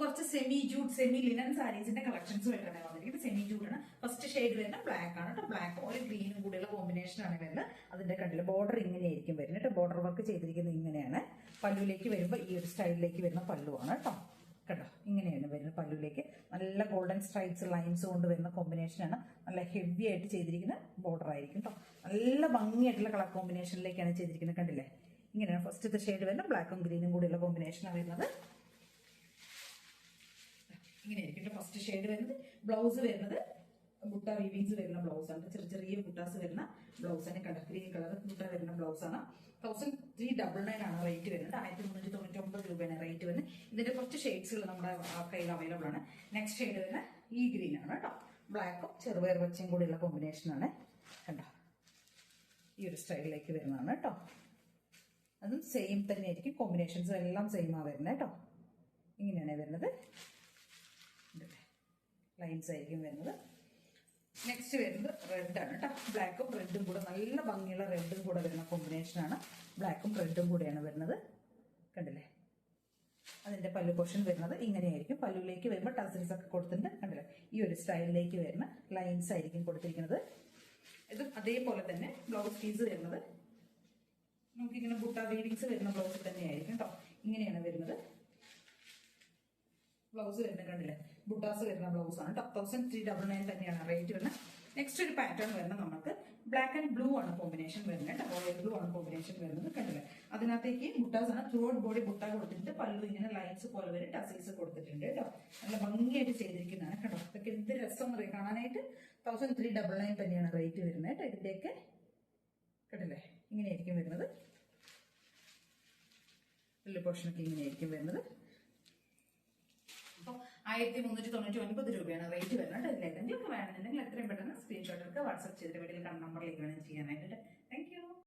കുറച്ച് semi jute semi linen സാരീസിന്റെ collections ആയിട്ടാണ് വന്നിരിക്കുന്നത്. സെമി ജൂട്ട് ആണ്. ഫസ്റ്റ് ഷെയ്ഡ് വരുന്ന ബ്ലാക്ക് ആണ് കേട്ടോ. ബ്ലാക്കും ഒരു ഗ്രീനും കൂടിയുള്ള കോമ്പിനേഷൻ ആണ് വരുന്നത്. അതിന്റെ കണ്ടില്ല ബോർഡർ ഇങ്ങനെയായിരിക്കും വരുന്നത് കേട്ടോ. ബോർഡർ വർക്ക് ചെയ്തിരിക്കുന്നത് ഇങ്ങനെയാണ്. പല്ലുവിലേക്ക് വരുമ്പോൾ ഈ ഒരു സ്റ്റൈലിലേക്ക് വരുന്ന പല്ലുവാണ് കേട്ടോ. കേട്ടോ ഇങ്ങനെയാണ് വരുന്നത്. പല്ലുവിലേക്ക് നല്ല ഗോൾഡൻ സ്ട്രൈപ്സ് ലൈൻസ് കൊണ്ട് വരുന്ന കോമ്പിനേഷനാണ്. നല്ല ഹെവി ആയിട്ട് ചെയ്തിരിക്കുന്ന ബോർഡർ ആയിരിക്കും കേട്ടോ. നല്ല ഭംഗിയായിട്ടുള്ള കളർ കോമ്പിനേഷനിലേക്കാണ് ചെയ്തിരിക്കുന്നത്. കണ്ടില്ലേ ഇങ്ങനെയാണ് ഫസ്റ്റത്തെ ഷെയ്ഡ് വരുന്നത്. ബ്ലാക്കും ഗ്രീനും കൂടിയുള്ള കോമ്പിനേഷനാണ് വരുന്നത്. ഇങ്ങനെയായിരിക്കും ഫസ്റ്റ് ഷെയ്ഡ് വരുന്നത്. ബ്ലൗസ് വരുന്നത് ബുട്ട വീവിങ്സ് വരുന്ന ബ്ലൗസ് ആണ്. ചെറിയ ചെറിയ ബുട്ടാസ് വരുന്ന ബ്ലൗസ് ആണ്. കണ്ട ഗ്രീൻ കളർ ബുട്ട വരുന്ന ബ്ലൗസ് ആണ്. 1399 ആണ് റേറ്റ് വരുന്നത്. 1399 രൂപയാണ് റേറ്റ് വരുന്നത്. ഇതിന്റെ കുറച്ച് ഷെയ്ഡ്സുകൾ നമ്മുടെ കയ്യിൽ അവൈലബിൾ ആണ്. നെക്സ്റ്റ് ഷെയ്ഡ് വരുന്ന ഈ ഗ്രീൻ ആണ് കേട്ടോ. ബ്ലാക്കും ചെറുപയർ പച്ചയും കൂടിയുള്ള കോമ്പിനേഷനാണ്. കണ്ടോ ഈ ഒരു സ്റ്റൈലിലേക്ക് വരുന്നതാണ് കേട്ടോ. അതും സെയിം തന്നെ ആയിരിക്കും. കോമ്പിനേഷൻസും എല്ലാം സെയിം ആ വരുന്നത് കേട്ടോ. ഇങ്ങനെയാണ് വരുന്നത്. ലൈൻസ് ആയിരിക്കും വരുന്നത്. നെക്സ്റ്റ് വരുന്നത് റെഡ് ആണ് കേട്ടോ. ബ്ലാക്കും റെഡും കൂടെ നല്ല ഭംഗിയുള്ള റെഡും കൂടെ വരുന്ന കോമ്പിനേഷനാണ്. ബ്ലാക്കും റെഡും കൂടെയാണ് വരുന്നത്. കണ്ടില്ലേ അതിന്റെ പല്ലു പോർഷൻ വരുന്നത് ഇങ്ങനെയായിരിക്കും. പല്ലുവിലേക്ക് വരുമ്പോൾ ടസൽസ് ഒക്കെ കൊടുത്തിട്ടുണ്ട്. കണ്ടില്ലേ ഈ ഒരു സ്റ്റൈലിലേക്ക് വരുന്ന ലൈൻസ് ആയിരിക്കും കൊടുത്തിരിക്കുന്നത്. ഇതും അതേപോലെ തന്നെ ബ്ലൗസ് പീസ് വരുന്നത് നമുക്കിങ്ങനെ ബുട്ട വീവിങ്സ് വരുന്ന ബ്ലൗസ് തന്നെയായിരിക്കും കേട്ടോ. ഇങ്ങനെയാണ് വരുന്നത്. ബ്ലൗസ് വരുന്നത് കണ്ടില്ലേ ബുട്ടാസ് വരുന്ന ബ്ലൗസ് ആണ്. 1399 തന്നെയാണ് റേറ്റ് വരുന്നത്. നെക്സ്റ്റ് ഒരു പാറ്റേൺ വരുന്നത് നമുക്ക് ബ്ലാക്ക് ആൻഡ് ബ്ലൂ ആണ് കോമ്പിനേഷൻ വരുന്നത്. റോയൽ ബ്ലൂ ആണ് കോമ്പിനേഷൻ വരുന്നത്. കണ്ടില്ലേ അതിനകത്തേക്ക് ബുട്ടാസ് ആണ്. ത്രൂ ഔട്ട് ബോഡി ബുട്ട കൊടുത്തിട്ട് പല്ലു ഇങ്ങനെ ലൈൻസ് പോലെ വരെ ടസിൽസ് കൊടുത്തിട്ടുണ്ട് കേട്ടോ. നല്ല ഭംഗിയായിട്ട് ചെയ്തിരിക്കുന്നതാണ് കേട്ടോ. ഇതൊക്കെ എന്ത് രസം അറിയാം കാണാനായിട്ട്. 1399 തന്നെയാണ് റേറ്റ് വരുന്നത് കേട്ടോ. ഇതിന്റെയൊക്കെ കണ്ടില്ലേ ഇങ്ങനെയായിരിക്കും വരുന്നത്. വലിയ പോർഷനൊക്കെ ഇങ്ങനെയായിരിക്കും വരുന്നത്. അപ്പോൾ 1399 രൂപയാണ് റേറ്റ് വരുന്നത്. ഇതിൽ ഏതെങ്കിലും വേണമെന്നുണ്ടെങ്കിൽ എത്രയും പെട്ടെന്ന് സ്ക്രീൻഷോട്ട് എടുക്കുക. വാട്സ്ആപ്പ് ചെയ്തിട്ട് വീട്ടിൽ കണ്ട നമ്പറിലേക്ക് വേണം ചെയ്യാനായിട്ട്.